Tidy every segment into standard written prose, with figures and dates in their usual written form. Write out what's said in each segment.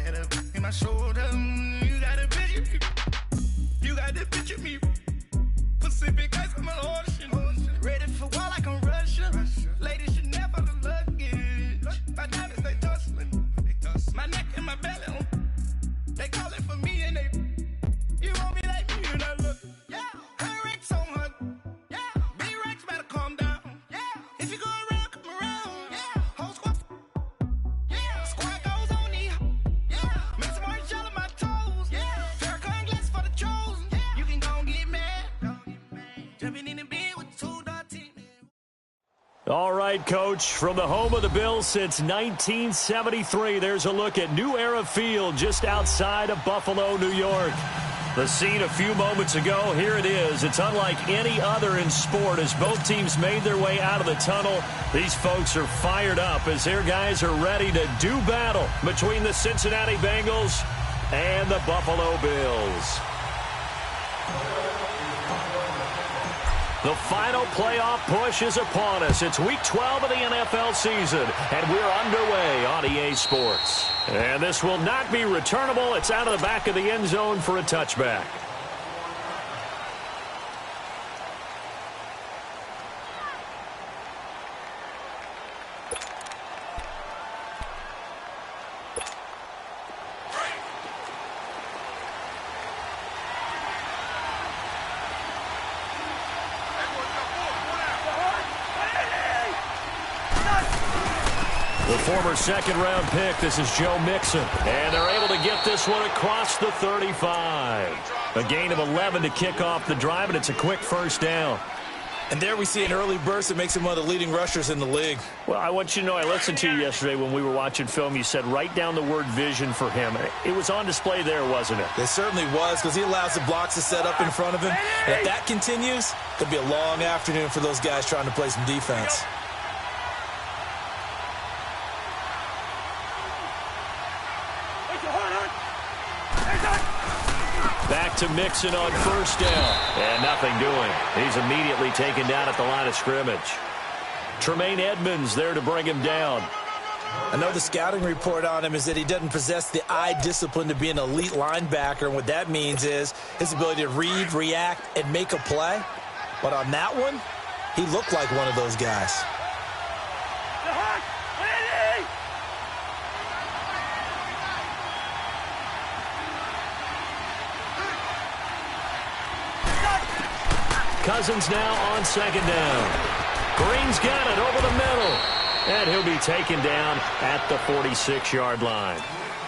had a in my shoulder. You got a picture me. You got the picture me. Pacific ice on my ocean. Ready for war like I'm Russian. Ladies should never the luggage. My diamonds, they tussling. My neck and my belly. They calling for me and they. You won't be like me and I look. Yeah. Her Rex on her. Yeah. B-Rex better calm down. Yeah. If you go around, come around. Yeah. Whole squad. Yeah. Squad goes on the. Yeah. Make some orange gel on my toes. Yeah. Farrakhan glass for the chosen. Yeah. You can go and get mad. Jumping in the bed with 2 dots. All right, Coach, from the home of the Bills since 1973, there's a look at New Era Field just outside of Buffalo, New York. The scene a few moments ago, here it is. It's unlike any other in sport as both teams made their way out of the tunnel. These folks are fired up as their guys are ready to do battle between the Cincinnati Bengals and the Buffalo Bills. The final playoff push is upon us. It's Week 12 of the NFL season, and we're underway on EA Sports. And this will not be returnable. It's out of the back of the end zone for a touchback. The former second-round pick, this is Joe Mixon. And they're able to get this one across the 35. A gain of 11 to kick off the drive, and it's a quick first down. And there we see an early burst that makes him one of the leading rushers in the league. Well, I want you to know, I listened to you yesterday when we were watching film. You said write down the word vision for him. It was on display there, wasn't it? It certainly was, because he allows the blocks to set up in front of him. And if that continues, it'll be a long afternoon for those guys trying to play some defense. Back to Mixon on first down. And nothing doing. He's immediately taken down at the line of scrimmage. Tremaine Edmonds there to bring him down. I know the scouting report on him is that he doesn't possess the eye discipline to be an elite linebacker. And what that means is his ability to read, react, and make a play. But on that one, he looked like one of those guys. Cousins now on second down. Green's got it over the middle. And he'll be taken down at the 46-yard line.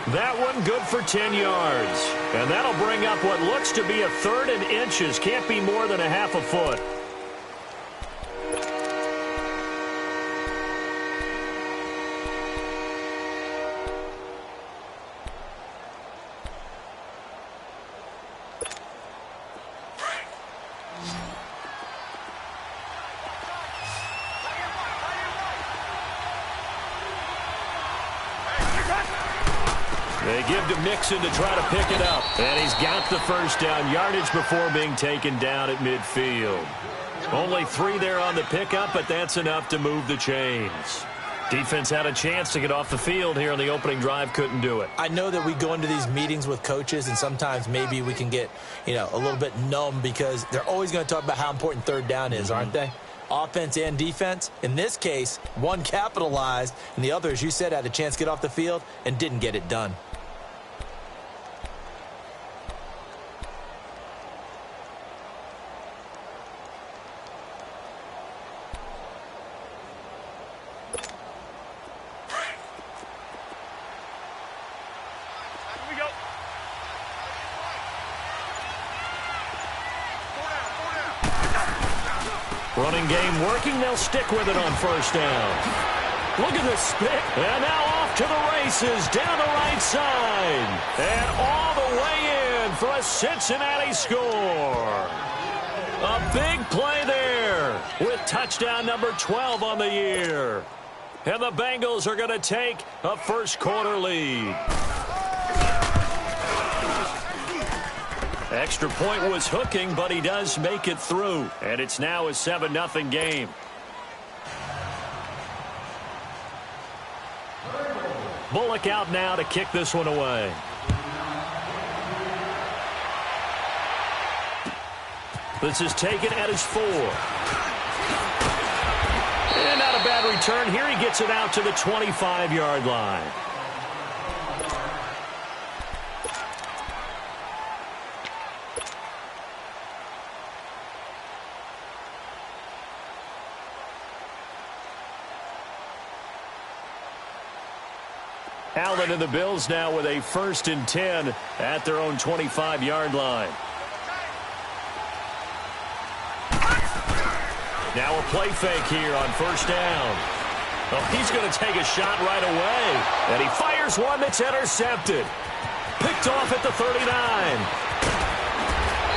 That one good for 10 yards. And that'll bring up what looks to be a 3rd and inches. Can't be more than a half a foot. They give to Mixon to try to pick it up. And he's got the first down yardage before being taken down at midfield. Only 3 there on the pickup, but that's enough to move the chains. Defense had a chance to get off the field here on the opening drive, couldn't do it. I know that we go into these meetings with coaches, and sometimes maybe we can get, a little bit numb because they're always going to talk about how important third down is, aren't they? Offense and defense. In this case, one capitalized, and the other, as you said, had a chance to get off the field and didn't get it done. Running game working. They'll stick with it on first down. Look at this spit. And now off to the races down the right side. And all the way in for a Cincinnati score. A big play there with touchdown number 12 on the year. And the Bengals are going to take a first quarter lead. Extra point was hooking, but he does make it through. And it's now a 7-0 game. Bullock out now to kick this one away. This is taken at his 4. And not a bad return. Here he gets it out to the 25-yard line. Allen and the Bills now with a 1st and 10 at their own 25-yard line. Now a play fake here on 1st down. Oh, he's going to take a shot right away. And he fires one that's intercepted. Picked off at the 39.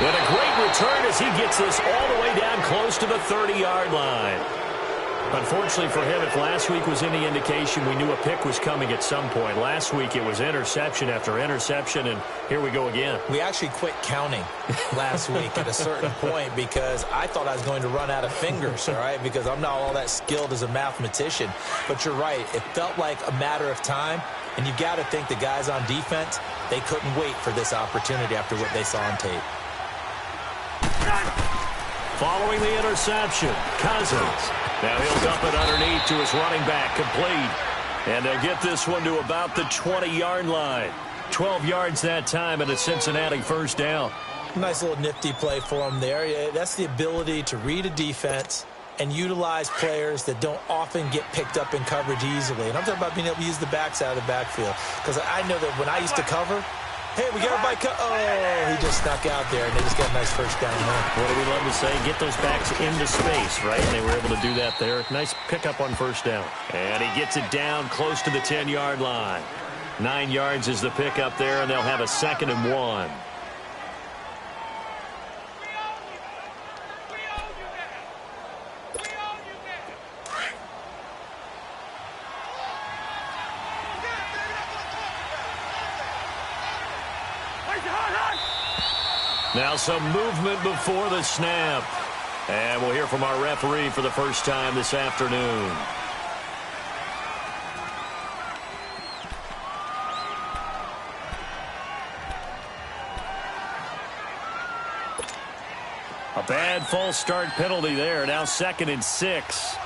And a great return as he gets this all the way down close to the 30-yard line. Unfortunately for him, if last week was any indication, we knew a pick was coming at some point. Last week it was interception after interception, and here we go again. We actually quit counting last week at a certain point because I thought I was going to run out of fingers, all right, because I'm not all that skilled as a mathematician. But you're right. It felt like a matter of time, and you've got to think the guys on defense, they couldn't wait for this opportunity after what they saw on tape. Following the interception, Cousins. Now he'll dump it underneath to his running back, complete. And they'll get this one to about the 20-yard line. 12 yards that time and a Cincinnati 1st down. Nice little nifty play for him there. That's the ability to read a defense and utilize players that don't often get picked up in coverage easily. And I'm talking about being able to use the backs out of the backfield. Because I know that when I used to cover, hey, we got everybody oh, he just snuck out there, and they just got a nice 1st down there. What do we love to say? Get those backs into space, right? And they were able to do that there. Nice pickup on 1st down. And he gets it down close to the 10-yard line. 9 yards is the pickup there, and they'll have a 2nd and 1. Now some movement before the snap. And we'll hear from our referee for the first time this afternoon. A bad false start penalty there. Now 2nd and 6.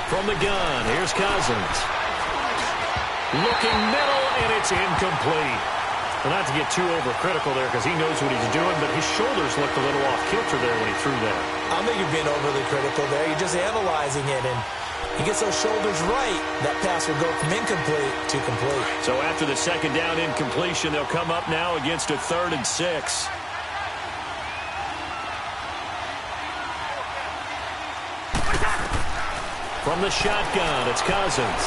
From the gun, here's Cousins. Looking middle, and it's incomplete. Well, not to get too overcritical there because he knows what he's doing, but his shoulders looked a little off kilter there when he threw that. I don't think you're being overly critical there. You're just analyzing it, and he gets those shoulders right. That pass will go from incomplete to complete. So after the 2nd down incompletion, they'll come up now against a 3rd and 6. From the shotgun, it's Cousins.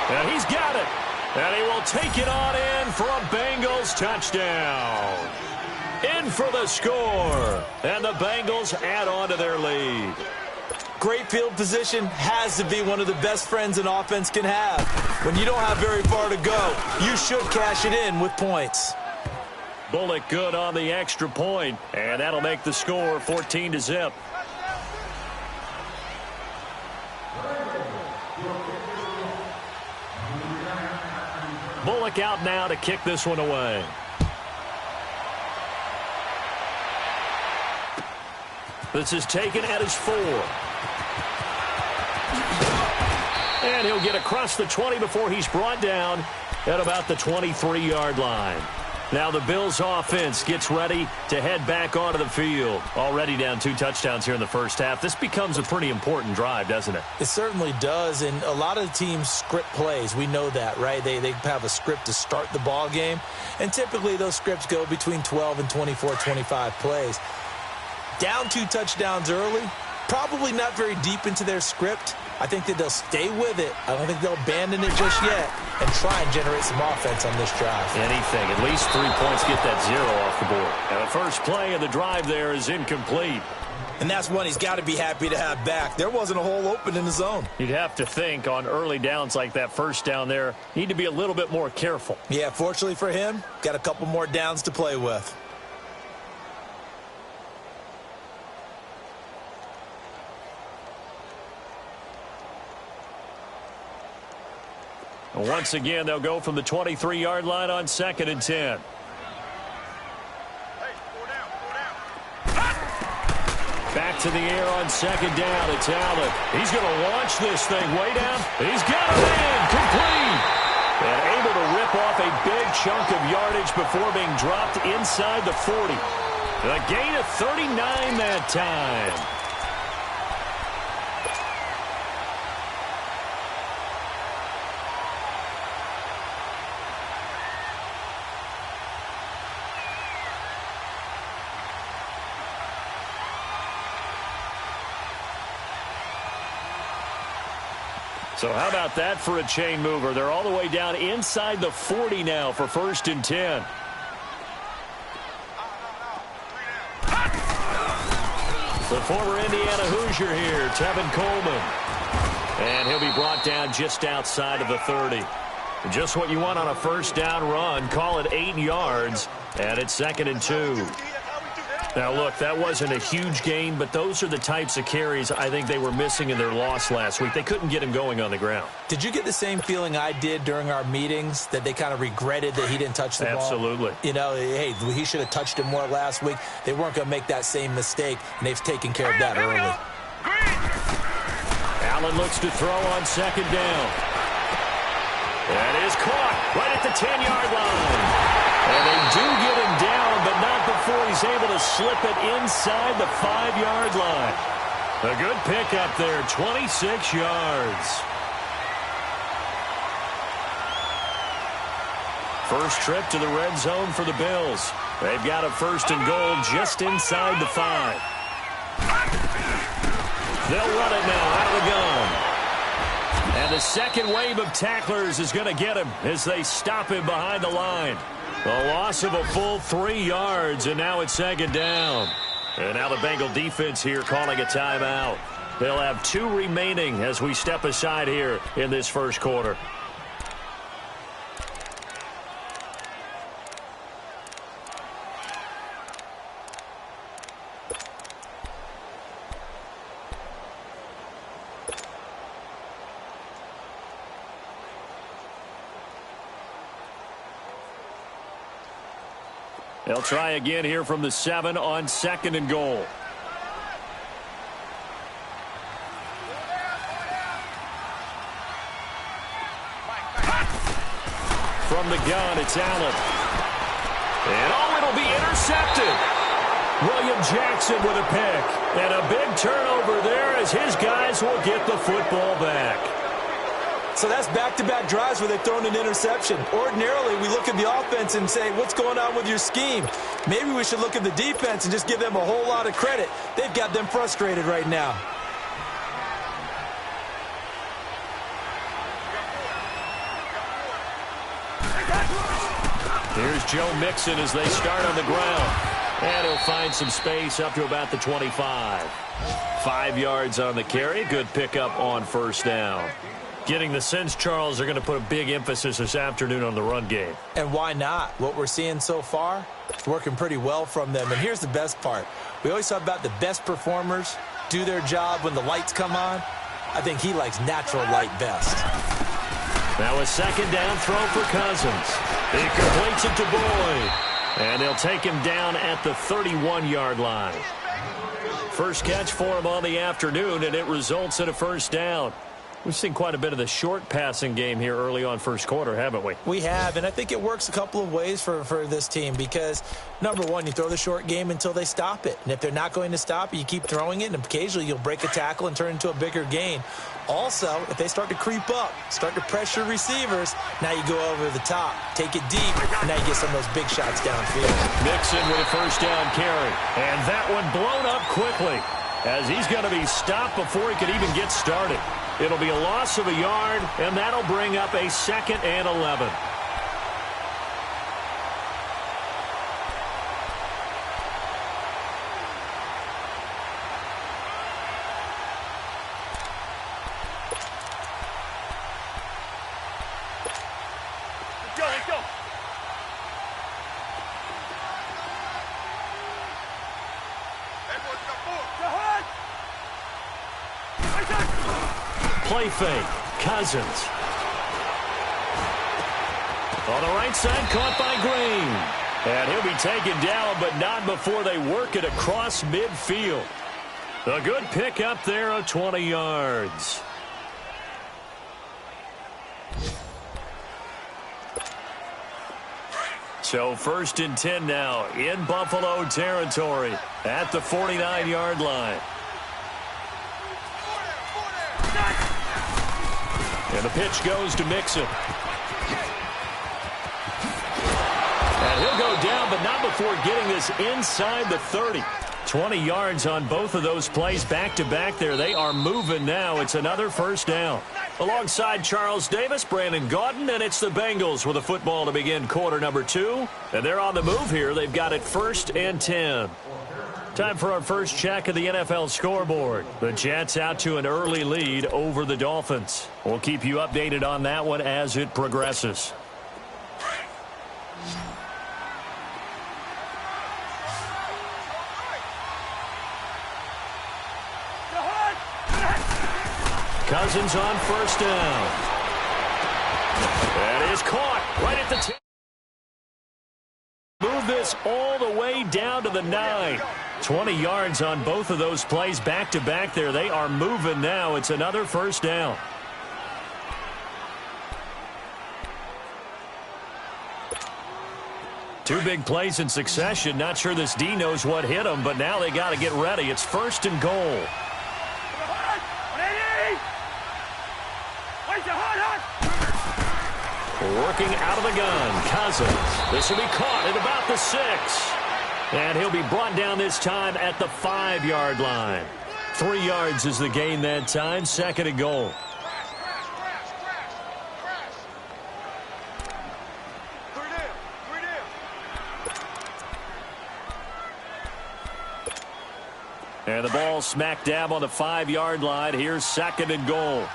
And he's got it. And he will take it on in for a Bengals touchdown. In for the score. And the Bengals add on to their lead. Great field position has to be one of the best friends an offense can have. When you don't have very far to go, you should cash it in with points. Bullock good on the extra point. And that'll make the score 14-0. Bullock out now to kick this one away. This is taken at his 4. And he'll get across the 20 before he's brought down at about the 23-yard line. Now the Bills offense gets ready to head back onto the field. Already down 2 touchdowns here in the first half. This becomes a pretty important drive, doesn't it? It certainly does, and a lot of the teams script plays. We know that, right? They have a script to start the ball game, and typically those scripts go between 12 and 24, 25 plays. Down 2 touchdowns early, probably not very deep into their script. I think that they'll stay with it. I don't think they'll abandon it just yet and try and generate some offense on this drive. Anything. At least 3 points, get that 0 off the board. And the first play of the drive there is incomplete. And that's one he's got to be happy to have back. There wasn't a hole open in the zone. You'd have to think on early downs like that 1st down there, need to be a little bit more careful. Yeah, fortunately for him, got a couple more downs to play with. Once again, they'll go from the 23-yard line on 2nd and 10. Back to the air on 2nd down. It's Allen. He's going to launch this thing way down. He's got it in. Complete. And able to rip off a big chunk of yardage before being dropped inside the 40. A gain of 39 that time. So how about that for a chain mover? They're all the way down inside the 40 now for 1st and 10. The former Indiana Hoosier here, Tevin Coleman. And he'll be brought down just outside of the 30. Just what you want on a 1st down run. Call it 8 yards. And it's 2nd and 2. Now, look, that wasn't a huge gain, but those are the types of carries I think they were missing in their loss last week. They couldn't get him going on the ground. Did you get the same feeling I did during our meetings, that they kind of regretted that he didn't touch the ball? Absolutely. You know, hey, he should have touched it more last week. They weren't going to make that same mistake, and they've taken care of that early. Allen looks to throw on 2nd down. That is caught right at the 10-yard line. And they do get him down, but not before he's able to slip it inside the 5-yard line. A good pickup there, 26 yards. First trip to the red zone for the Bills. They've got a 1st and goal just inside the 5. They'll run it now out of the gun. And the second wave of tacklers is going to get him as they stop him behind the line. A loss of a full 3 yards, and now it's 2nd down. And now the Bengal defense here calling a timeout. They'll have 2 remaining as we step aside here in this 1st quarter. They'll try again here from the 7 on 2nd and goal. From the gun, it's Allen. And it'll be intercepted. William Jackson with a pick. And a big turnover there as his guys will get the football back. So that's back-to-back drives where they've thrown an interception. Ordinarily, we look at the offense and say, what's going on with your scheme? Maybe we should look at the defense and just give them a whole lot of credit. They've got them frustrated right now. Here's Joe Mixon as they start on the ground. And he'll find some space up to about the 25. 5 yards on the carry. Good pickup on 1st down. Getting the sense, Charles, they're going to put a big emphasis this afternoon on the run game. And why not? What we're seeing so far, it's working pretty well from them. And here's the best part. We always talk about the best performers do their job when the lights come on. I think he likes natural light best. Now a 2nd down throw for Cousins. He completes it to Boyd. And they'll take him down at the 31-yard line. First catch for him on the afternoon, and it results in a 1st down. We've seen quite a bit of the short passing game here early on 1st quarter, haven't we? We have, and I think it works a couple of ways for this team because, number one, you throw the short game until they stop it. And if they're not going to stop it, you keep throwing it, and occasionally you'll break a tackle and turn it into a bigger gain. Also, if they start to creep up, start to pressure receivers, now you go over the top, take it deep, and now you get some of those big shots downfield. Mixon with a 1st down carry, and that one blown up quickly as he's going to be stopped before he could even get started. It'll be a loss of a yard, and that'll bring up a 2nd and 11. Let's go. Play fake. Cousins. On the right side, caught by Green. And he'll be taken down, but not before they work it across midfield. A good pick up there of 20 yards. So 1st and 10 now in Buffalo territory at the 49-yard line. And the pitch goes to Mixon. And he'll go down, but not before getting this inside the 30. 20 yards on both of those plays back-to-back there. They are moving now. It's another first down. Alongside Charles Davis, Brandon Gaudin, and it's the Bengals with a football to begin quarter number 2. And they're on the move here. They've got it 1st and 10. Time for our first check of the NFL scoreboard. The Jets out to an early lead over the Dolphins. We'll keep you updated on that one as it progresses. Cousins on 1st down. That is caught right at the 10. Move this all the way down to the 9. 20 yards on both of those plays back-to-back there. They are moving now. It's another first down. Two big plays in succession. Not sure this D knows what hit them, but now they got to get ready. It's 1st and goal. Working out of the gun, Cousins. This will be caught at about the 6. And he'll be brought down this time at the 5-yard line. 3 yards is the gain that time, 2nd and goal. And the ball smack dab on the 5-yard line. Here's 2nd and goal.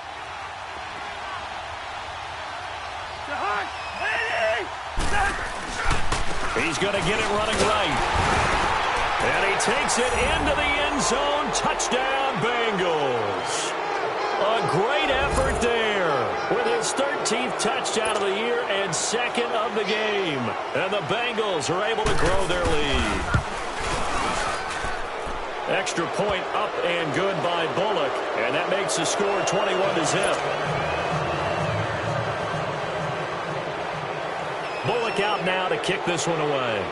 He's going to get it running right. And he takes it into the end zone. Touchdown, Bengals. A great effort there with his 13th touchdown of the year and 2nd of the game. And the Bengals are able to grow their lead. Extra point up and good by Bullock. And that makes the score 21-0. Bullock out now to kick this one away.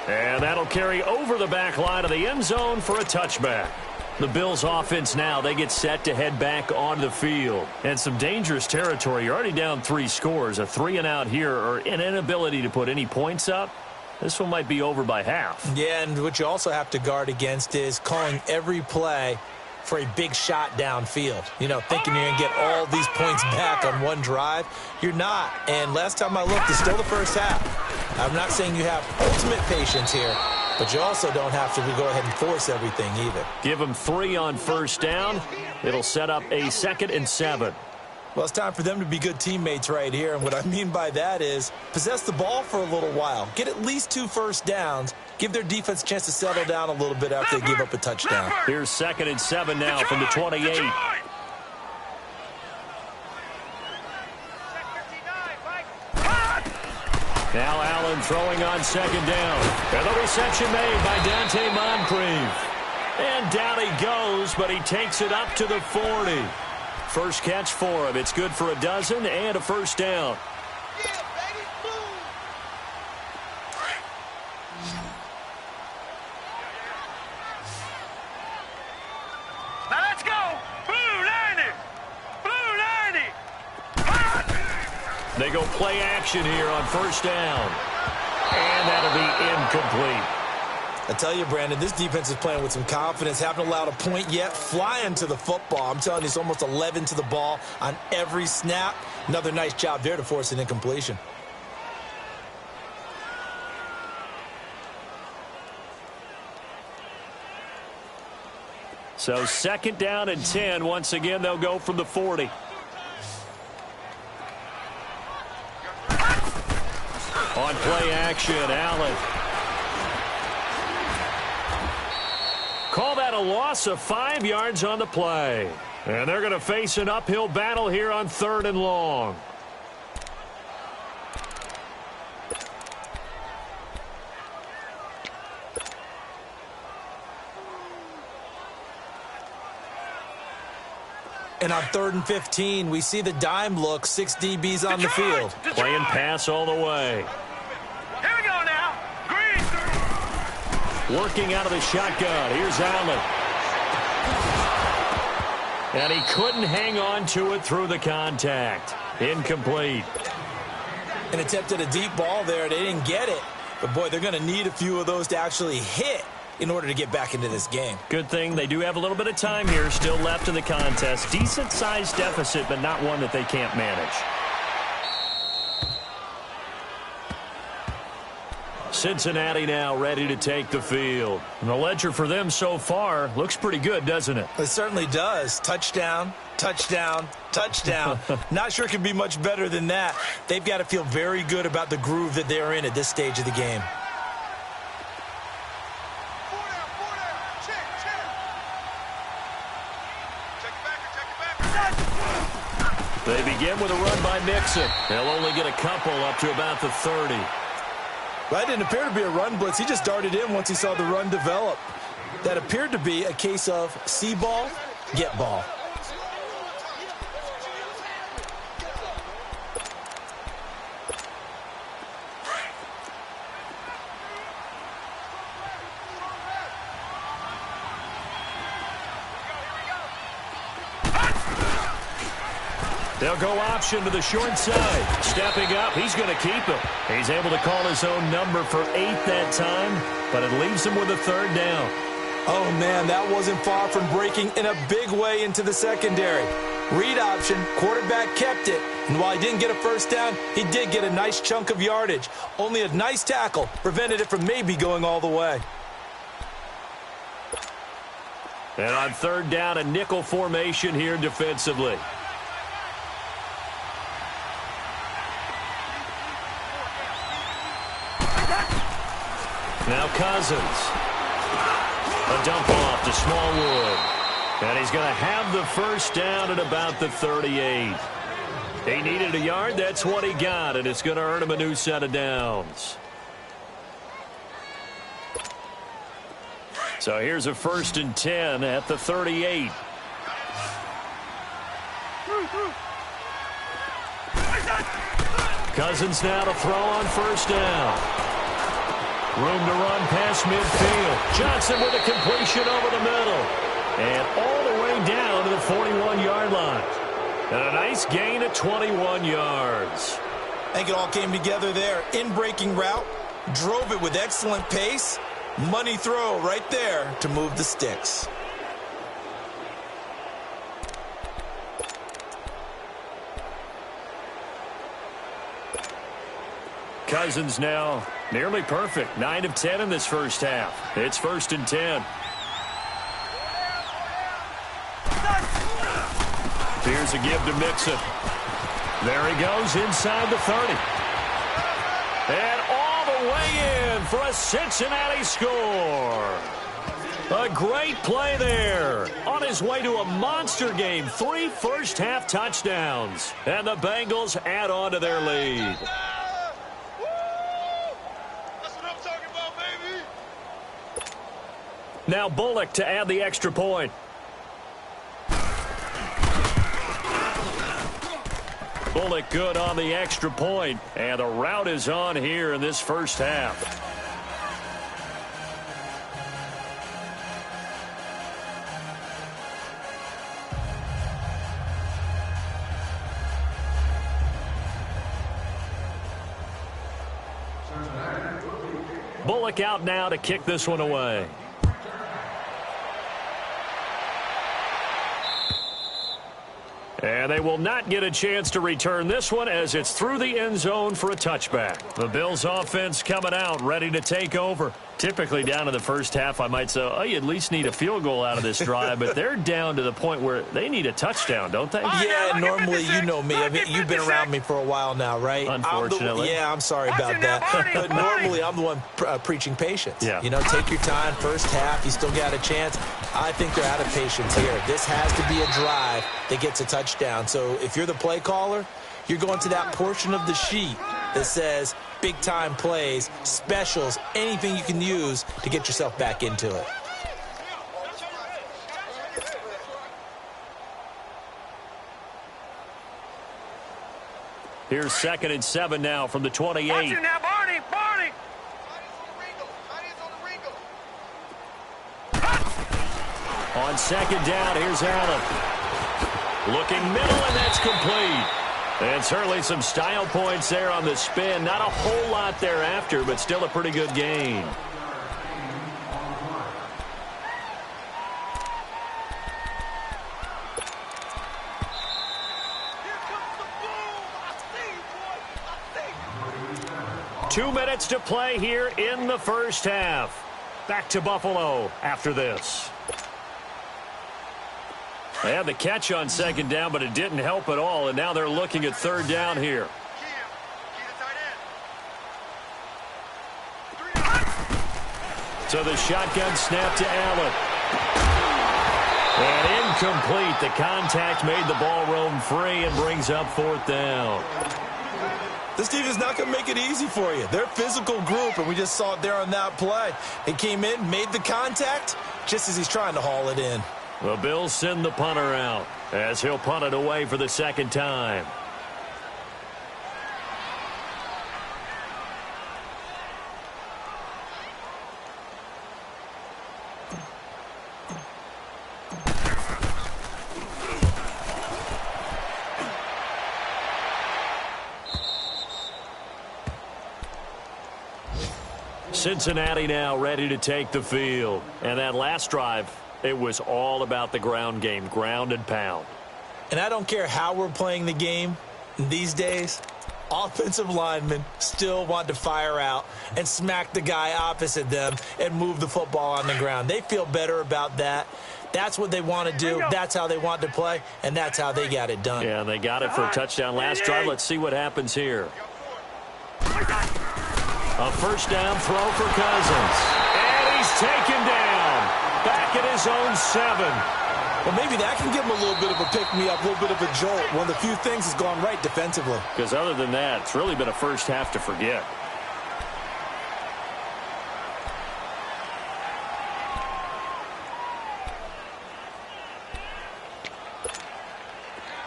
And that'll carry over the back line of the end zone for a touchback. The Bills offense now, they get set to head back on the field. And some dangerous territory. You're already down 3 scores. A 3-and-out here or an inability to put any points up. This one might be over by half. Yeah, and what you also have to guard against is calling every play for a big shot downfield. You know, thinking you're going to get all these points back on one drive. You're not. And last time I looked, it's still the first half. I'm not saying you have ultimate patience here, but you also don't have to go ahead and force everything either. Give them 3 on 1st down. It'll set up a 2nd and 7. Well, it's time for them to be good teammates right here. And what I mean by that is possess the ball for a little while. Get at least 2 first downs. Give their defense a chance to settle down a little bit after they give up a touchdown. Here's 2nd and 7 now from the 28. Now Allen throwing on 2nd down. And the reception made by Dante Moncrief. And down he goes, but he takes it up to the 40. First catch for him. It's good for a dozen and a first down. Now let's go. Blue 90. Blue 90. They go play action here on 1st down. And that'll be incomplete. I tell you, Brandon, this defense is playing with some confidence. Haven't allowed a point yet. Flying to the football. I'm telling you, it's almost 11 to the ball on every snap. Another nice job there to force an incompletion. So 2nd down and 10. Once again, they'll go from the 40. On play action, Allen. Call that a loss of 5 yards on the play. And they're going to face an uphill battle here on 3rd and long. And on 3rd and 15, we see the dime look, 6 DBs on the field. Playing pass all the way. Here we go now. Green. Working out of the shotgun. Here's Allen. And he couldn't hang on to it through the contact. Incomplete. An attempt at a deep ball there. They didn't get it. But, boy, they're going to need a few of those to actually hit in order to get back into this game. Good thing they do have a little bit of time here still left in the contest. Decent-sized deficit, but not one that they can't manage. Cincinnati now ready to take the field. And the ledger for them so far looks pretty good, doesn't it? It certainly does. Touchdown, touchdown, touchdown. Not sure it could be much better than that. They've got to feel very good about the groove that they're in at this stage of the game. They begin with a run by Mixon. They'll only get a couple up to about the 30. That didn't appear to be a run blitz. He just darted in once he saw the run develop. That appeared to be a case of see ball, get ball. They'll go option to the short side. Stepping up, he's going to keep it. He's able to call his own number for 8 that time, but it leaves him with a 3rd down. Oh, man, that wasn't far from breaking in a big way into the secondary. Read option, quarterback kept it, and while he didn't get a 1st down, he did get a nice chunk of yardage. Only a nice tackle prevented it from maybe going all the way. And on 3rd down, a nickel formation here defensively. Now Cousins. A dump off to Smallwood. And he's going to have the 1st down at about the 38. He needed a yard. That's what he got, and it's going to earn him a new set of downs. So here's a 1st and 10 at the 38. Cousins now to throw on 1st down. Room to run past midfield. Johnson with a completion over the middle. And all the way down to the 41-yard line. And a nice gain of 21 yards. I think it all came together there. In-breaking route. Drove it with excellent pace. Money throw right there to move the sticks. Cousins now nearly perfect. 9 of 10 in this 1st half. It's 1st and 10. Here's a give to Mixon. There he goes inside the 30. And all the way in for a Cincinnati score. A great play there. On his way to a monster game. 3 first-half touchdowns. And the Bengals add on to their lead. Now Bullock to add the extra point. Bullock good on the extra point, and the route is on here in this 1st half. Bullock out now to kick this one away. And they will not get a chance to return this one as it's through the end zone for a touchback. The Bills offense coming out ready to take over. Typically down in the first half, I might say, oh, you at least need a field goal out of this drive, but they're down to the point where they need a touchdown, don't they? Yeah, normally, you know me. I mean, you've been around me for a while now, right? Unfortunately. I'm sorry about that. But normally, I'm the one preaching patience. Yeah. You know, take your time, first half, you still got a chance. I think they're out of patience here. This has to be a drive that gets a touchdown. So if you're the play caller, you're going to that portion of the sheet that says big-time plays, specials, anything you can use to get yourself back into it. Here's 2nd and 7 now from the 28. Watch it now, Barney! On 2nd down, here's Allen. Looking middle, and that's complete. And certainly some style points there on the spin. Not a whole lot thereafter, but still a pretty good gain. Two minutes to play here in the first half. Back to Buffalo after this. They had the catch on 2nd down, but it didn't help at all, and now they're looking at 3rd down here. So the shotgun snap to Allen. And incomplete. The contact made the ball roam free and brings up 4th down. This team is not going to make it easy for you. They're a physical group, and we just saw it there on that play. He came in, made the contact, just as he's trying to haul it in. The Bills send the punter out as he'll punt it away for the 2nd time. Cincinnati now ready to take the field. And that last drive, it was all about the ground game, ground and pound. And I don't care how we're playing the game these days, offensive linemen still want to fire out and smack the guy opposite them and move the football on the ground. They feel better about that. That's what they want to do. That's how they want to play, and that's how they got it done. Yeah, they got it for a touchdown last drive. Let's see what happens here. A 1st down throw for Cousins. And he's taken down. Back at his own 7. Well, maybe that can give him a little bit of a pick-me-up, a little bit of a jolt. One of the few things has gone right defensively. Because other than that, it's really been a first half to forget.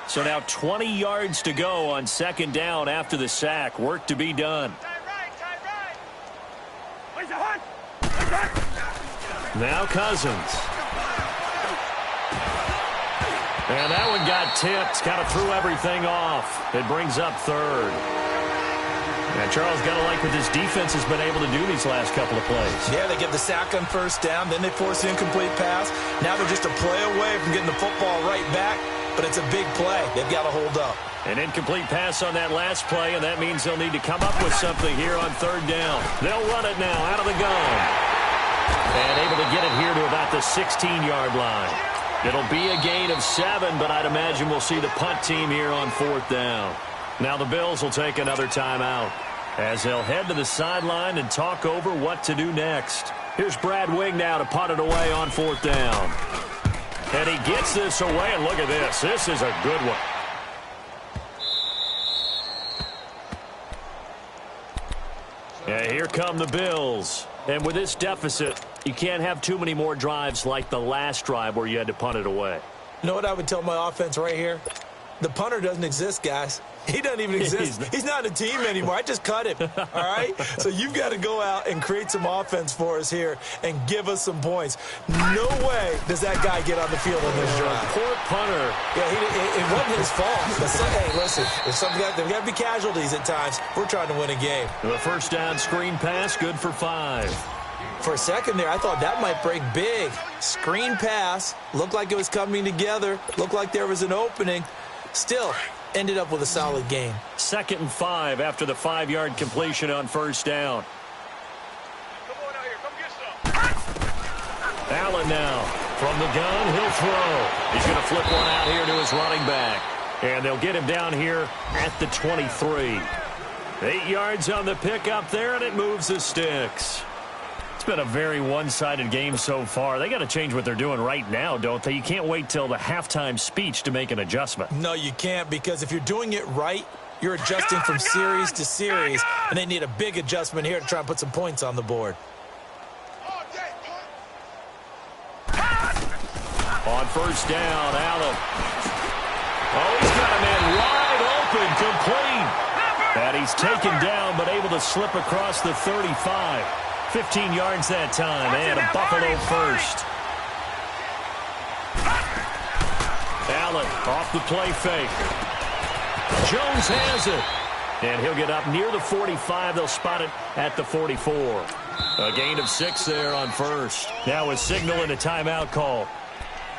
So now 20 yards to go on 2nd down after the sack. Work to be done. Now Cousins. And that one got tipped. Kind of threw everything off. It brings up 3rd. And Charles, got to like what this defense has been able to do these last couple of plays. Yeah, they get the sack on 1st down. Then they force the incomplete pass. Now they're just a play away from getting the football right back. But it's a big play. They've got to hold up. An incomplete pass on that last play, and that means they'll need to come up with something here on 3rd down. They'll run it now out of the gun. And able to get it here to about the 16-yard line. It'll be a gain of 7, but I'd imagine we'll see the punt team here on 4th down. Now the Bills will take another timeout as they'll head to the sideline and talk over what to do next. Here's Brad Wing now to punt it away on 4th down. And he gets this away, and look at this. This is a good one. And here come the Bills. And with this deficit, you can't have too many more drives like the last drive where you had to punt it away. You know what I would tell my offense right here? The punter doesn't exist, guys. He doesn't even exist. He's not a team anymore. I just cut him, all right? So you've got to go out and create some offense for us here and give us some points. No way does that guy get on the field in this drive. Poor punter. Yeah, it wasn't his fault. But hey, listen, there's got to be casualties at times. We're trying to win a game. The 1st down screen pass, good for 5. For a second there, I thought that might break big. Screen pass, looked like it was coming together, looked like there was an opening. Still, ended up with a solid game. 2nd and 5 after the 5-yard completion on 1st down. Come on out here. Come get Allen now from the gun. He'll throw. He's going to flip one out here to his running back. And they'll get him down here at the 23. 8 yards on the pickup there, and it moves the sticks. It's been a very one-sided game so far. They got to change what they're doing right now, don't they? You can't wait till the halftime speech to make an adjustment. No, you can't, because if you're doing it right, you're adjusting from series to series, and they need a big adjustment here to try and put some points on the board. On first down, Allen. Oh, he's got a man wide open, complete. And he's taken down, but able to slip across the 35. 15 yards that time, and a Buffalo first. Allen off the play fake. Jones has it. And he'll get up near the 45. They'll spot it at the 44. A gain of 6 there on first. Now a signal and a timeout call,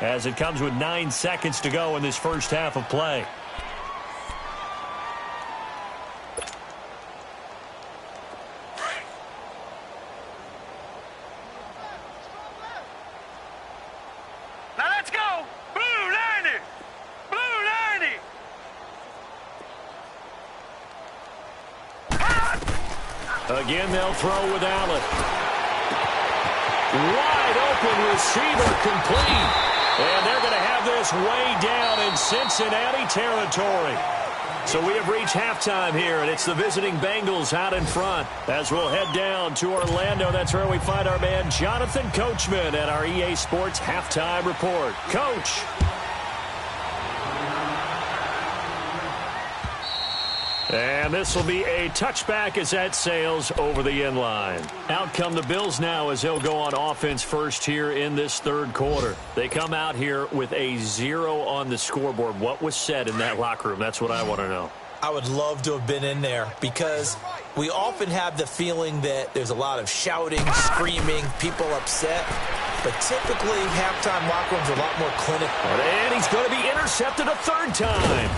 as it comes with 9 seconds to go in this first half of play. Now let's go! Blue 90! Blue 90! Again, they'll throw with Allen. Wide open receiver, complete. And they're going to have this way down in Cincinnati territory. So we have reached halftime here, and it's the visiting Bengals out in front. As we'll head down to Orlando, that's where we find our man Jonathan Coachman at our EA Sports Halftime Report. Coach. And this will be a touchback as that sails over the end line. Out come the Bills now as they'll go on offense first here in this third quarter. They come out here with a 0 on the scoreboard. What was said in that locker room? That's what I want to know. I would love to have been in there, because we often have the feeling that there's a lot of shouting, screaming, people upset. But typically, halftime locker rooms are a lot more clinical. And he's going to be intercepted a third time.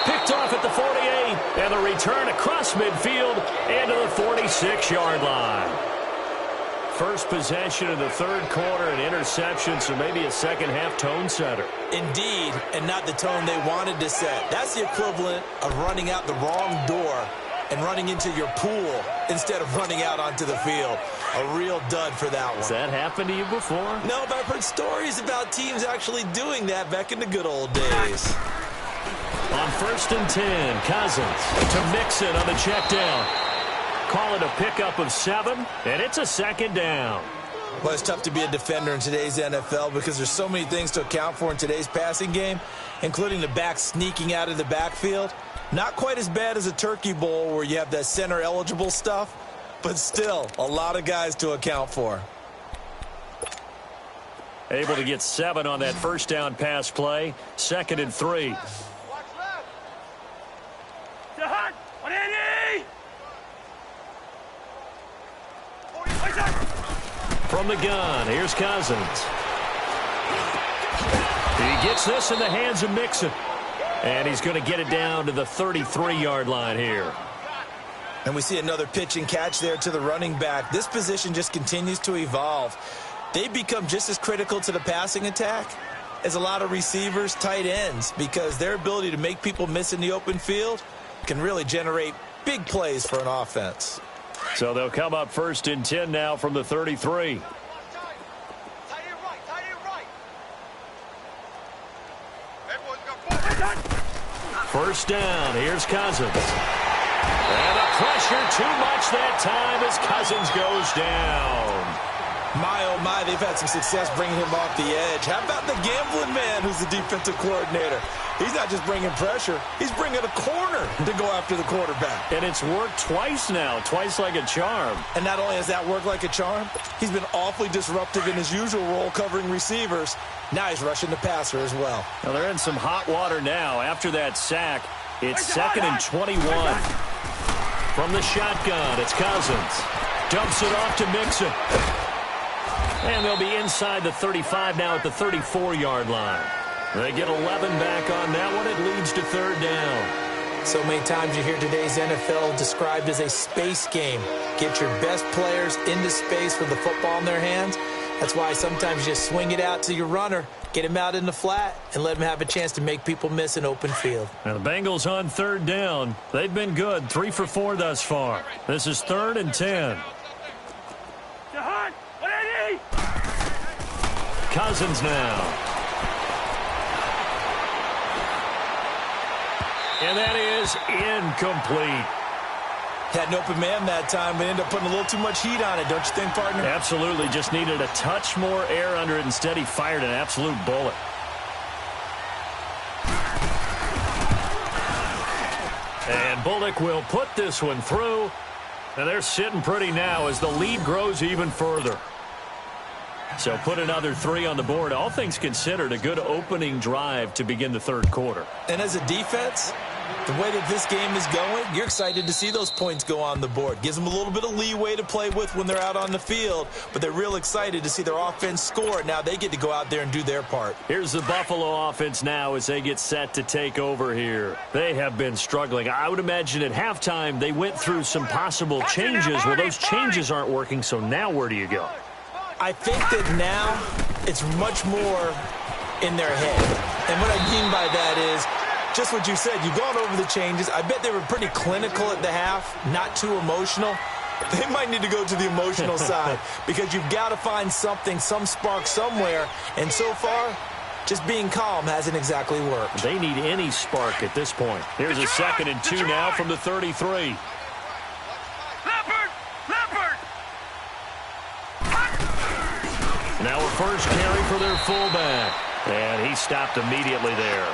Picked off at the 48, and the return across midfield into the 46-yard line. First possession of the third quarter, an interception, so maybe a second-half tone setter. Indeed, and not the tone they wanted to set. That's the equivalent of running out the wrong door and running into your pool instead of running out onto the field. A real dud for that one. Has that happened to you before? No, but I've heard stories about teams actually doing that back in the good old days. On first and 10, Cousins to Mixon on the check down. Call it a pickup of 7, and it's a second down. Well, it's tough to be a defender in today's NFL because there's so many things to account for in today's passing game, including the back sneaking out of the backfield. Not quite as bad as a turkey bowl where you have that center-eligible stuff, but still a lot of guys to account for. Able to get 7 on that first down pass play. 2nd and 3. From the gun, here's Cousins. He gets this in the hands of Mixon. And he's going to get it down to the 33-yard line here. And we see another pitch and catch there to the running back. This position just continues to evolve. They become just as critical to the passing attack as a lot of receivers, tight ends, because their ability to make people miss in the open field can really generate big plays for an offense. So they'll come up first and 10 now from the 33. First down, here's Cousins. And the pressure too much that time as Cousins goes down. My, oh my, they've had some success bringing him off the edge. How about the gambling man who's the defensive coordinator? He's not just bringing pressure, he's bringing a corner to go after the quarterback. And it's worked twice now, twice like a charm. And not only has that worked like a charm, he's been awfully disruptive in his usual role covering receivers. Now he's rushing the passer as well. Now they're in some hot water now. After that sack, it's 2nd and 21. From the shotgun, it's Cousins. Dumps it off to Mixon. And they'll be inside the 35 now at the 34-yard line. They get 11 back on that one. It leads to 3rd down. So many times you hear today's NFL described as a space game. Get your best players into space with the football in their hands, That's why sometimes you just swing it out to your runner, get him out in the flat, and let him have a chance to make people miss an open field. Now the Bengals on third down. They've been good, 3 for 4 thus far. This is 3rd and 10. Cousins now. And that is incomplete. Had an open man that time, but ended up putting a little too much heat on it, don't you think, partner? Absolutely. Just needed a touch more air under it. Instead, he fired an absolute bullet. And Bullock will put this one through. And they're sitting pretty now as the lead grows even further. So put another 3 on the board. All things considered, a good opening drive to begin the third quarter. And as a defense, the way that this game is going, you're excited to see those points go on the board. Gives them a little bit of leeway to play with when they're out on the field, but they're real excited to see their offense score. Now they get to go out there and do their part. Here's the Buffalo offense now as they get set to take over here. They have been struggling. I would imagine at halftime they went through some possible changes. Well, those changes aren't working, so now where do you go? I think that now it's much more in their head. And what I mean by that is just what you said. You've gone over the changes. I bet they were pretty clinical at the half, not too emotional. They might need to go to the emotional side because you've got to find something, some spark somewhere. And so far, just being calm hasn't exactly worked. They need any spark at this point. Here's a 2nd and 2 now from the 33. Now a first carry for their fullback. And he stopped immediately there.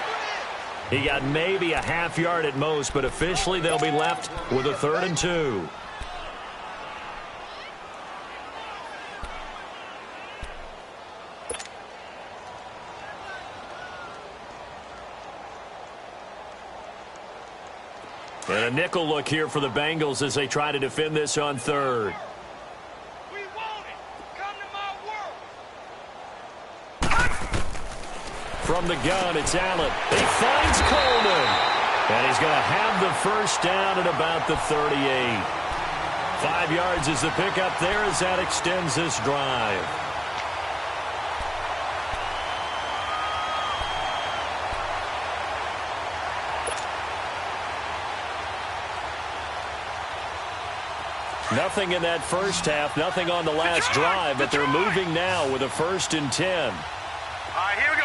He got maybe a half yard at most, but officially they'll be left with a 3rd and 2. And a nickel look here for the Bengals as they try to defend this on 3rd. From the gun, it's Allen. He finds Coleman. And he's going to have the first down at about the 38. 5 yards is the pickup there as that extends this drive. Nothing in that first half, nothing on the last drive, but they're moving now with a 1st and 10. All right, here we go.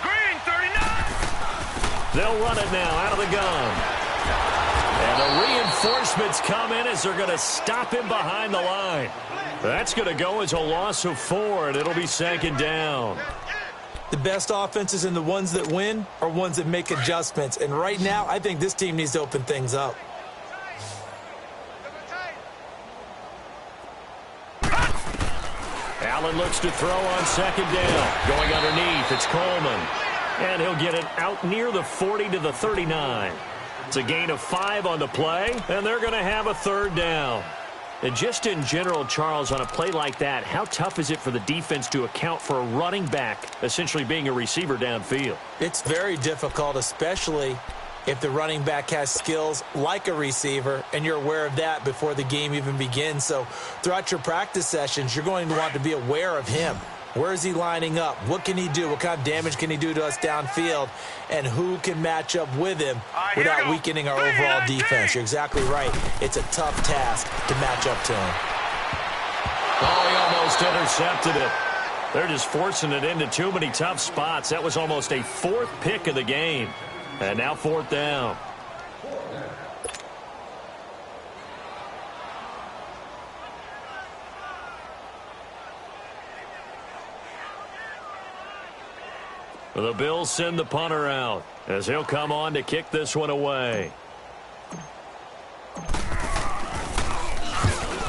Green, 39. They'll run it now out of the gun. And the reinforcements come in as they're going to stop him behind the line. That's going to go as a loss of 4, and it'll be 2nd down. The best offenses and the ones that win are ones that make adjustments. And right now, I think this team needs to open things up. Allen looks to throw on 2nd down. Going underneath, it's Coleman. And he'll get it out near the 40 to the 39. It's a gain of 5 on the play, and they're going to have a 3rd down. And just in general, Charles, on a play like that, how tough is it for the defense to account for a running back essentially being a receiver downfield? It's very difficult, especially if the running back has skills like a receiver, and you're aware of that before the game even begins. So throughout your practice sessions, you're going to want to be aware of him. Where is he lining up? What can he do? What kind of damage can he do to us downfield? And who can match up with him without weakening our overall defense? You're exactly right. It's a tough task to match up to him. Oh, he almost intercepted it. They're just forcing it into too many tough spots. That was almost a 4th pick of the game. And now 4th down. The Bills send the punter out as he'll come on to kick this one away.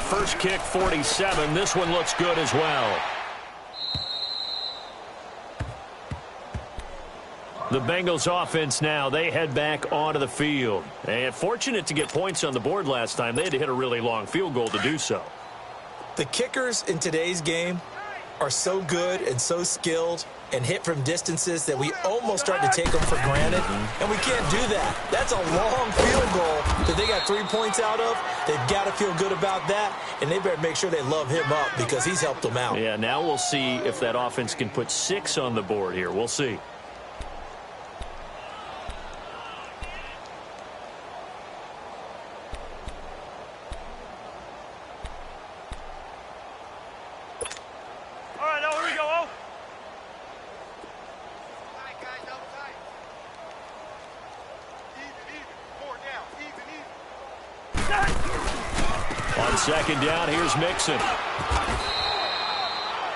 First kick, 47. This one looks good as well. The Bengals offense now, they head back onto the field. And fortunate to get points on the board last time. They had to hit a really long field goal to do so. The kickers in today's game are so good and so skilled and hit from distances that we almost start to take them for granted, and we can't do that. That's a long field goal that they got 3 points out of. They've got to feel good about that, and they better make sure they love him up because he's helped them out. Yeah, now we'll see if that offense can put 6 on the board here. We'll see. Second down, here's Mixon.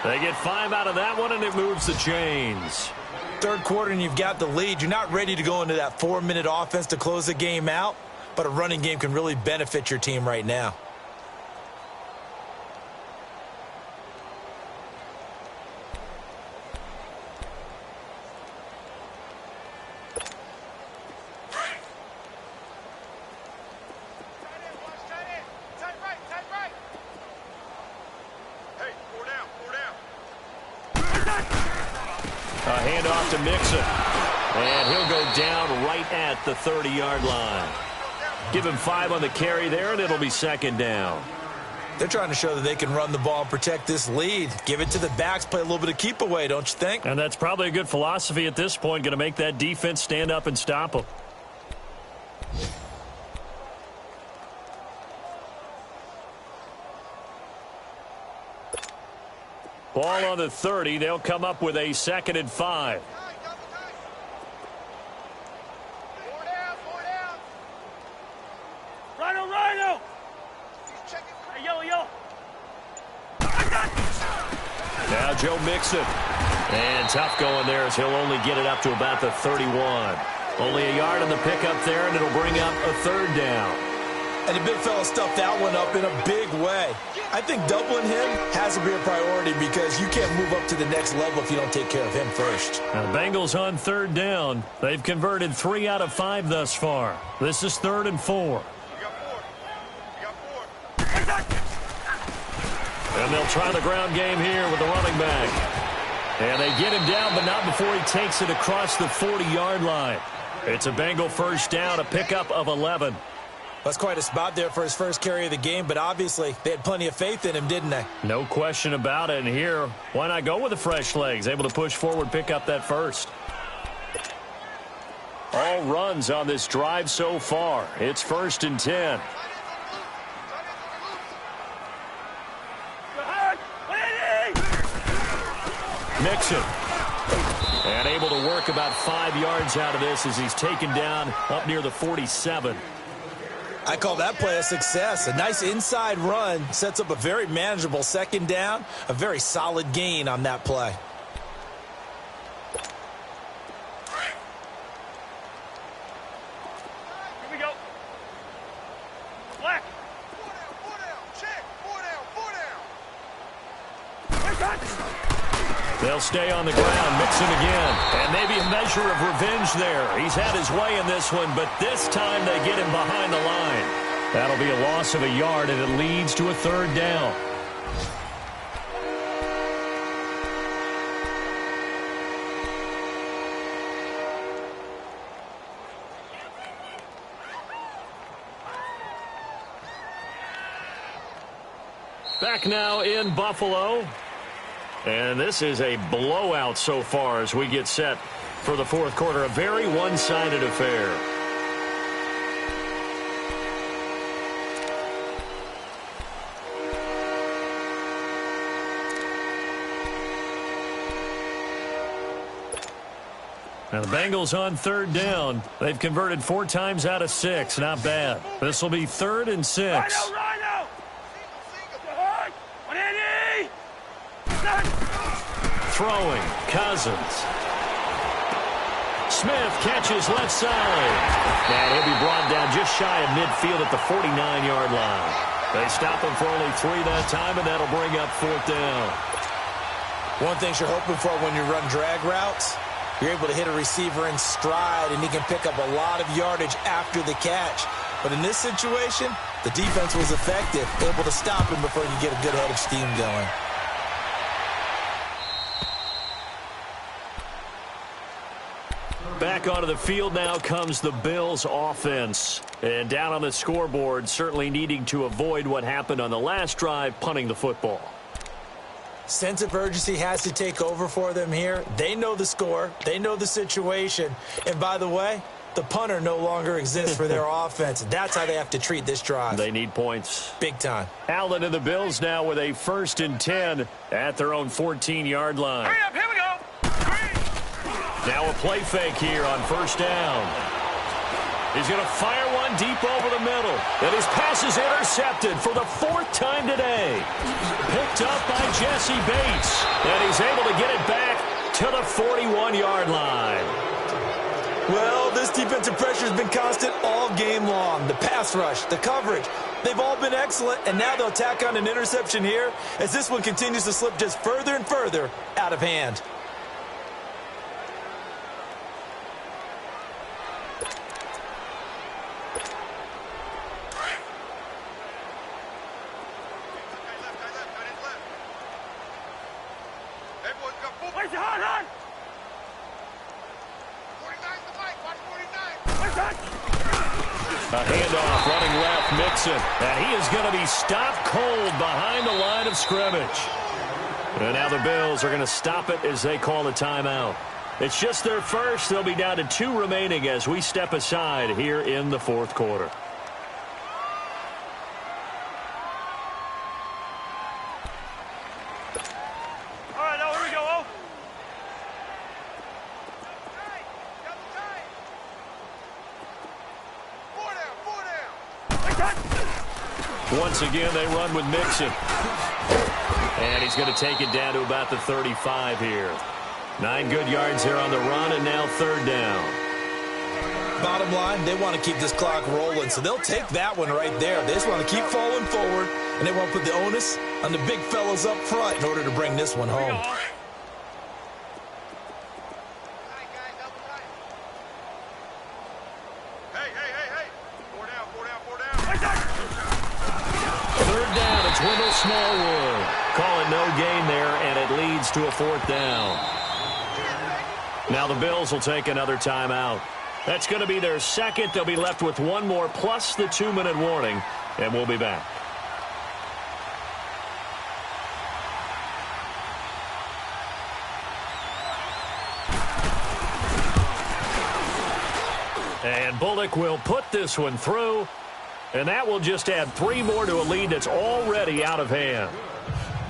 They get 5 out of that one, and it moves the chains. Third quarter, and you've got the lead. You're not ready to go into that 4-minute offense to close the game out, but a running game can really benefit your team right now. Handoff to Mixon. And he'll go down right at the 30-yard line. Give him 5 on the carry there, and it'll be second down. They're trying to show that they can run the ball and protect this lead. Give it to the backs, play a little bit of keep away, don't you think? And that's probably a good philosophy at this point, going to make that defense stand up and stop them. Ball on the 30. They'll come up with a 2nd and 5. Rhino! Hey, yo! Now Joe Mixon. And tough going there as he'll only get it up to about the 31. Only a yard on the pickup there, and it'll bring up a 3rd down. And the big fella stuffed that one up in a big way. I think doubling him has to be a priority because you can't move up to the next level if you don't take care of him first. Now the Bengals on 3rd down. They've converted 3 out of 5 thus far. This is 3rd and 4. And they'll try the ground game here with the running back. And they get him down, but not before he takes it across the 40-yard line. It's a Bengal first down, a pickup of 11. That's quite a spot there for his first carry of the game, but obviously they had plenty of faith in him, didn't they? No question about it. And here, why not go with the fresh legs? Able to push forward, pick up that first. All runs on this drive so far. It's 1st and 10. Mixon. And able to work about 5 yards out of this as he's taken down up near the 47. I call that play a success. A nice inside run sets up a very manageable 2nd down, a very solid gain on that play. Here we go. Black. 4 down. Check. 4 down. They'll stay on the ground. Mixon again. And maybe a measure of revenge there. He's had his way in this one, but this time they get him behind the line. That'll be a loss of a yard, and it leads to a 3rd down. Back now in Buffalo. And this is a blowout so far as we get set for the 4th quarter. A very one-sided affair. Now the Bengals on 3rd down. They've converted 4 times out of 6. Not bad. This will be 3rd and 6. Rhino! Throwing, Cousins. Smith catches left side. And he'll be brought down just shy of midfield at the 49-yard line. They stop him for only 3 that time, and that'll bring up 4th down. One thing you're hoping for when you run drag routes, you're able to hit a receiver in stride, and he can pick up a lot of yardage after the catch. But in this situation, the defense was effective, able to stop him before you get a good head of steam going. Back onto the field now comes the Bills offense. And down on the scoreboard, certainly needing to avoid what happened on the last drive, punting the football. Sense of urgency has to take over for them here. They know the score. They know the situation. And by the way, the punter no longer exists for their offense. That's how they have to treat this drive. They need points. Big time. Allen and the Bills now with a 1st and 10 at their own 14-yard line. Hurry up, here we go. Now a play fake here on 1st down. He's going to fire one deep over the middle. And his pass is intercepted for the 4th time today. Picked up by Jesse Bates. And he's able to get it back to the 41-yard line. Well, this defensive pressure has been constant all game long. The pass rush, the coverage, they've all been excellent. And now they'll tack on an interception here as this one continues to slip just further and further out of hand. A handoff running left, Mixon. And he is going to be stopped cold behind the line of scrimmage. And now the Bills are going to stop it as they call the timeout. It's just their first. They'll be down to 2 remaining as we step aside here in the 4th quarter. All right, now here we go. Oh. Once again, they run with Mixon. And he's going to take it down to about the 35 here. 9 good yards here on the run, and now 3rd down. Bottom line, they want to keep this clock rolling, so they'll take that one right there. They just want to keep falling forward, and they want to put the onus on the big fellas up front in order to bring this one home. Wendell Smallwood. Call it no gain there, and it leads to a 4th down. Now the Bills will take another timeout. That's going to be their 2nd. They'll be left with 1 more plus the 2-minute warning, and we'll be back. And Bullock will put this one through. And that will just add 3 more to a lead that's already out of hand.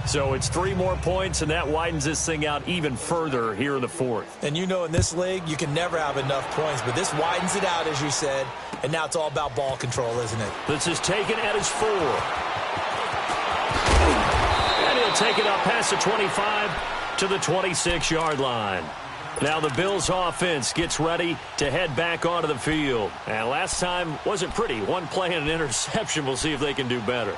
So it's 3 more points, and that widens this thing out even further here in the 4th. And you know in this league, you can never have enough points, but this widens it out, as you said, and now it's all about ball control, isn't it? This is taken at his 4. And he'll take it up past the 25 to the 26-yard line. Now the Bills offense gets ready to head back onto the field. And last time wasn't pretty. 1 play and an interception. We'll see if they can do better.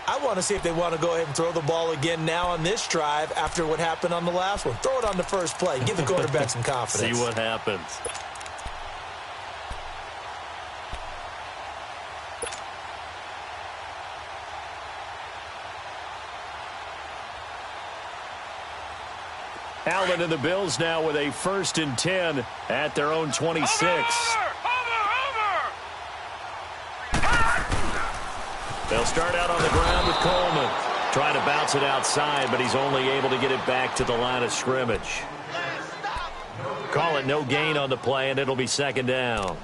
I want to see if they want to go ahead and throw the ball again now on this drive after what happened on the last one. Throw it on the first play. Give the quarterback some confidence. See what happens. Allen and the Bills now with a 1st and 10 at their own 26. They'll start out on the ground with Coleman. Trying to bounce it outside, but he's only able to get it back to the line of scrimmage. Call it no gain on the play, and it'll be 2nd down.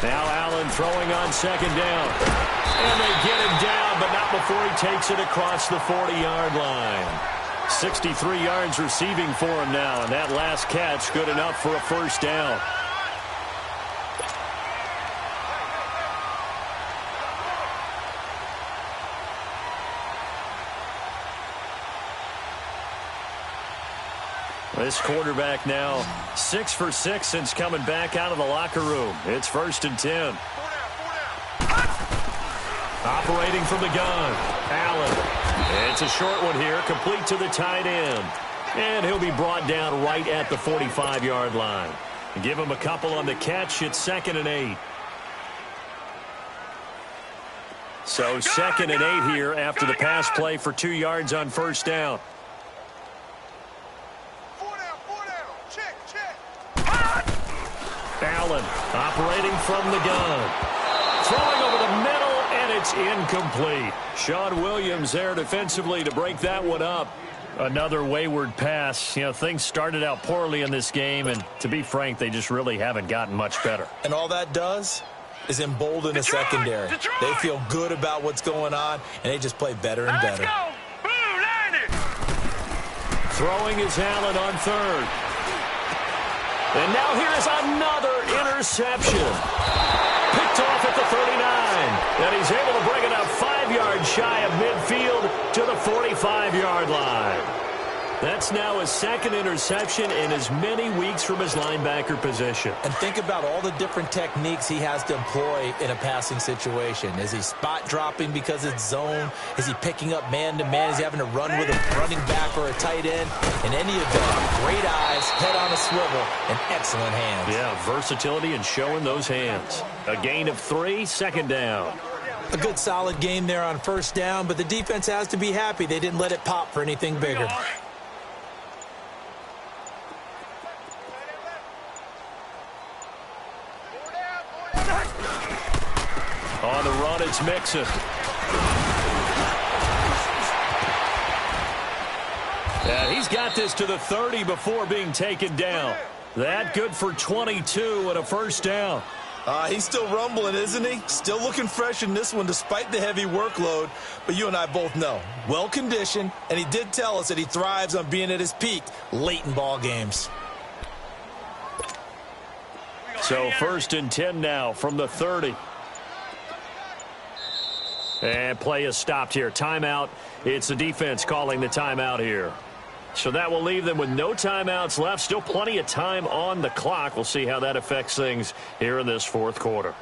Now Allen throwing on 2nd down. And they get him down, but not before he takes it across the 40-yard line. 63 yards receiving for him now, and that last catch good enough for a 1st down. This quarterback now 6 for 6 since coming back out of the locker room. It's 1st and 10. Operating from the gun, Allen. It's a short one here, complete to the tight end. And he'll be brought down right at the 45-yard line. Give him a couple on the catch. It's 2nd and 8. So 2nd and 8 here after the pass play for 2 yards on 1st down. Allen operating from the gun. Throwing over the middle, and it's incomplete. Sean Williams there defensively to break that one up. Another wayward pass. You know, things started out poorly in this game, and to be frank, they just really haven't gotten much better. And all that does is embolden the secondary. They feel good about what's going on, and they just play better and better. Throwing is Allen on 3rd. And now here is another interception. Picked off at the 39. And he's able to bring it up 5 yards shy of midfield to the 45-yard line. That's now his 2nd interception in as many weeks from his linebacker position. And think about all the different techniques he has to employ in a passing situation. Is he spot dropping because it's zone? Is he picking up man-to-man? Is he having to run with a running back or a tight end? In any event, great eyes, head on a swivel, and excellent hands. Yeah, versatility and showing those hands. A gain of 3, 2nd down. A good solid game there on 1st down, but the defense has to be happy they didn't let it pop for anything bigger. On the run, it's Mixon. And he's got this to the 30 before being taken down. That good for 22 and a 1st down. He's still rumbling, isn't he? Still looking fresh in this one despite the heavy workload. But you and I both know, well-conditioned, and he did tell us that he thrives on being at his peak late in ball games. So 1st and 10 now from the 30. And play is stopped here. Timeout. It's the defense calling the timeout here. So that will leave them with no timeouts left. Still plenty of time on the clock. We'll see how that affects things here in this 4th quarter.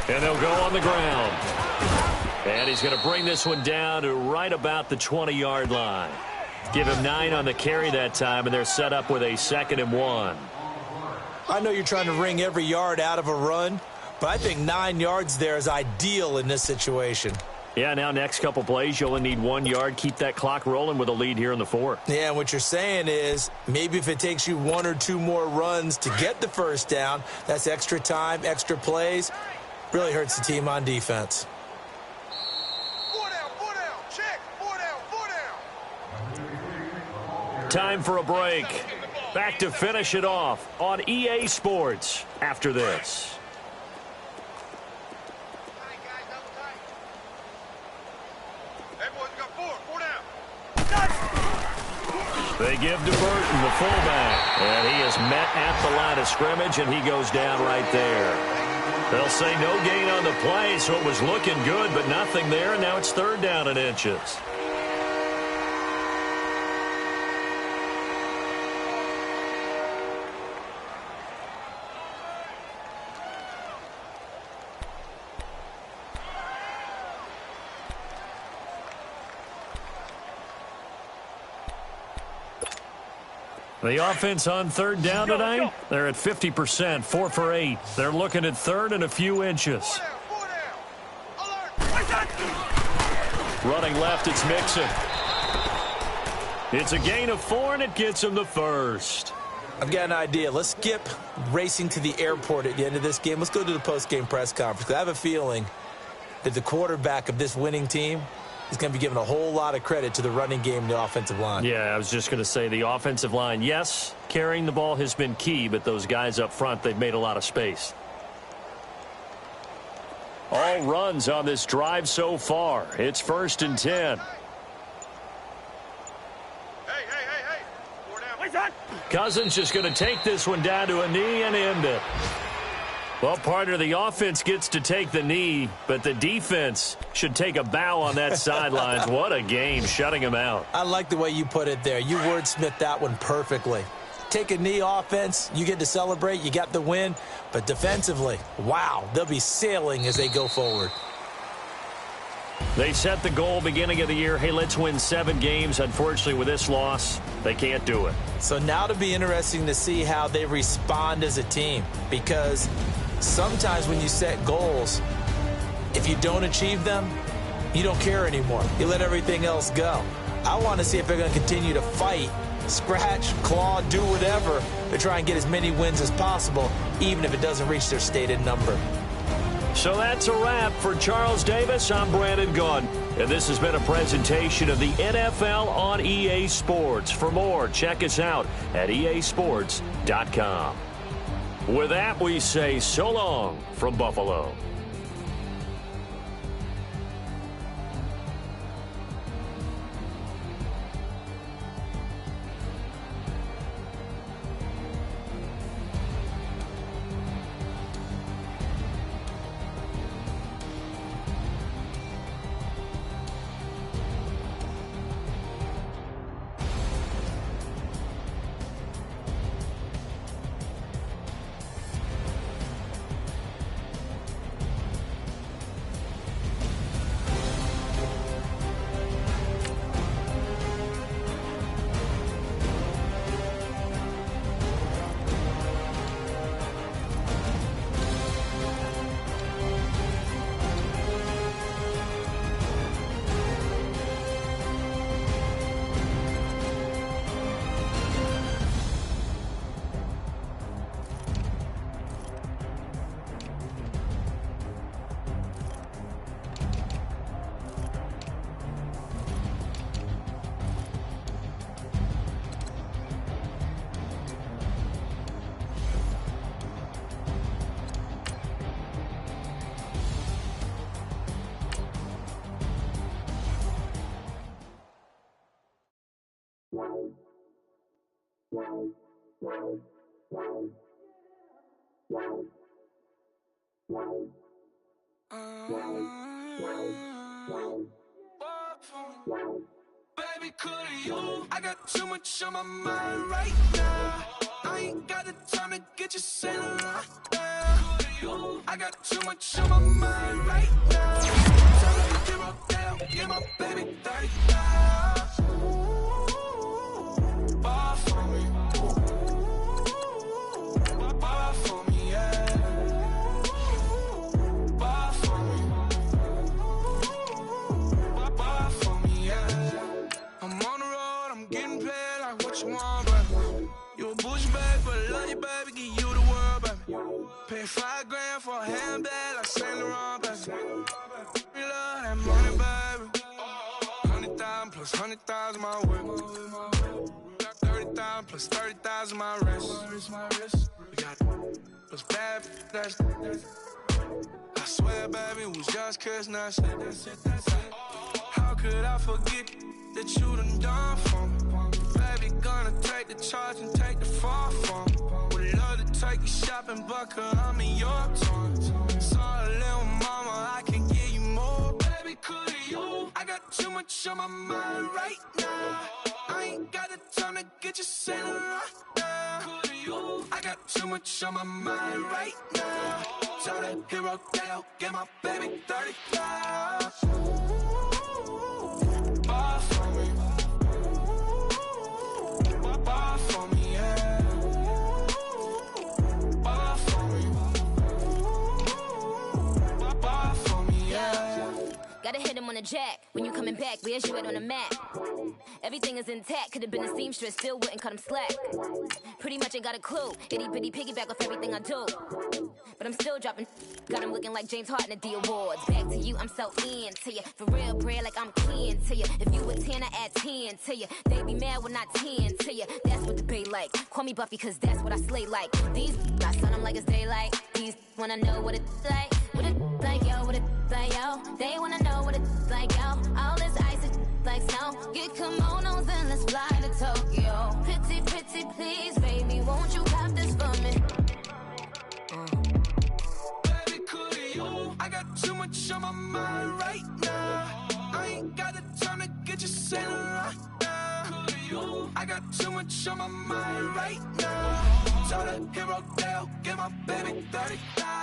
And they'll go on the ground. And he's going to bring this one down to right about the 20-yard line. Give him 9 on the carry that time, and they're set up with a 2nd and 1. I know you're trying to wring every yard out of a run, but I think 9 yards there is ideal in this situation. Yeah, now next couple plays, you only need 1 yard. Keep that clock rolling with a lead here in the 4th. Yeah, what you're saying is maybe if it takes you 1 or 2 more runs to get the 1st down, that's extra time, extra plays. Really hurts the team on defense. 4 down, check, 4 down. Time for a break. Back to finish it off on EA Sports after this. They give to Burton, the fullback, and he is met at the line of scrimmage, and he goes down right there. They'll say no gain on the play, so it was looking good, but nothing there, and now it's 3rd down and inches. The offense on 3rd down tonight, they're at 50%, 4 for 8. They're looking at 3rd and a few inches. Running left, it's Mixon. It's a gain of 4, and it gets him the 1st. I've got an idea. Let's skip racing to the airport at the end of this game. Let's go to the post-game press conference. I have a feeling that the quarterback of this winning team is going to be given a whole lot of credit to the running game and the offensive line. Yeah, I was just going to say the offensive line, yes, carrying the ball has been key, but those guys up front, they've made a lot of space. All runs on this drive so far. It's 1st and 10. Cousins just going to take this one down to a knee and end it. Well, partner, the offense gets to take the knee, but the defense should take a bow on that sidelines. What a game, shutting him out. I like the way you put it there. You wordsmithed that one perfectly. Take a knee offense, you get to celebrate, you got the win, but defensively, wow, they'll be sailing as they go forward. They set the goal beginning of the year, hey, let's win 7 games. Unfortunately, with this loss, they can't do it. So now to be interesting to see how they respond as a team, because sometimes when you set goals, if you don't achieve them, you don't care anymore. You let everything else go. I want to see if they're going to continue to fight, scratch, claw, do whatever to try and get as many wins as possible, even if it doesn't reach their stated number. So that's a wrap for Charles Davis. I'm Brandon Gaudin, and this has been a presentation of the NFL on EA Sports. For more, check us out at easports.com. With that, we say so long from Buffalo. Baby, could you? I got too much on my mind right now. I ain't got the time to get you sailing right now. I got too much on my mind right now. Tell me to zero down, get my baby 30,000. Bar for me. Bar for me, yeah. Bar for me. Bar for me, yeah. I'm on the road, I'm getting paid like what you want, baby. You a bougie babe, but I love you, baby, give you the world, baby. Pay $5 grand for a handbag like Saint Laurent, baby. We love that money, baby. 100,000 plus 100,000 my whip. 30,000 plus 30,000 my wrist. We got plus bad, that's I swear, baby, it was just cause nothing. How could I forget that you done for me? Baby, gonna take the charge and take the fall from me. Would love to take you shopping, but I'm in your town. Sorry, little mama, I can give you more. Baby, could you? I got too much on my mind right now. I ain't got the time to get you sailing right now. Could you? I got too much on my mind right now. Tell that hero that I'll get my baby 30,000. Bar for me. Bar for me, yeah. Bar for me. Bar for me, yeah. Gotta hit him on the jack. When you coming back, where's you at on the map? Everything is intact. Could've been a seamstress, still wouldn't cut him slack. Pretty much ain't got a clue. Itty bitty piggyback off everything I do. But I'm still dropping. Got him looking like James Harden at the awards. Back to you, I'm so into you. For real, bread, like I'm keen to you. If you a 10, I add 10 to you. They be mad when I 10 to you. That's what the bay like. Call me Buffy, cause that's what I slay like. These, I sun them like it's daylight. These wanna know what it's like. What it like, yo, what it like, yo. They wanna know what it's like, yo. All this ice is like snow. Get kimonos and let's fly to Tokyo. Pretty, pretty, please, baby, won't you cop this for me? Baby, could you? I got too much on my mind right now. I ain't got the time to get you sailing right now. Could you? I got too much on my mind right now. Tell the hero Dale, give my baby 30,000.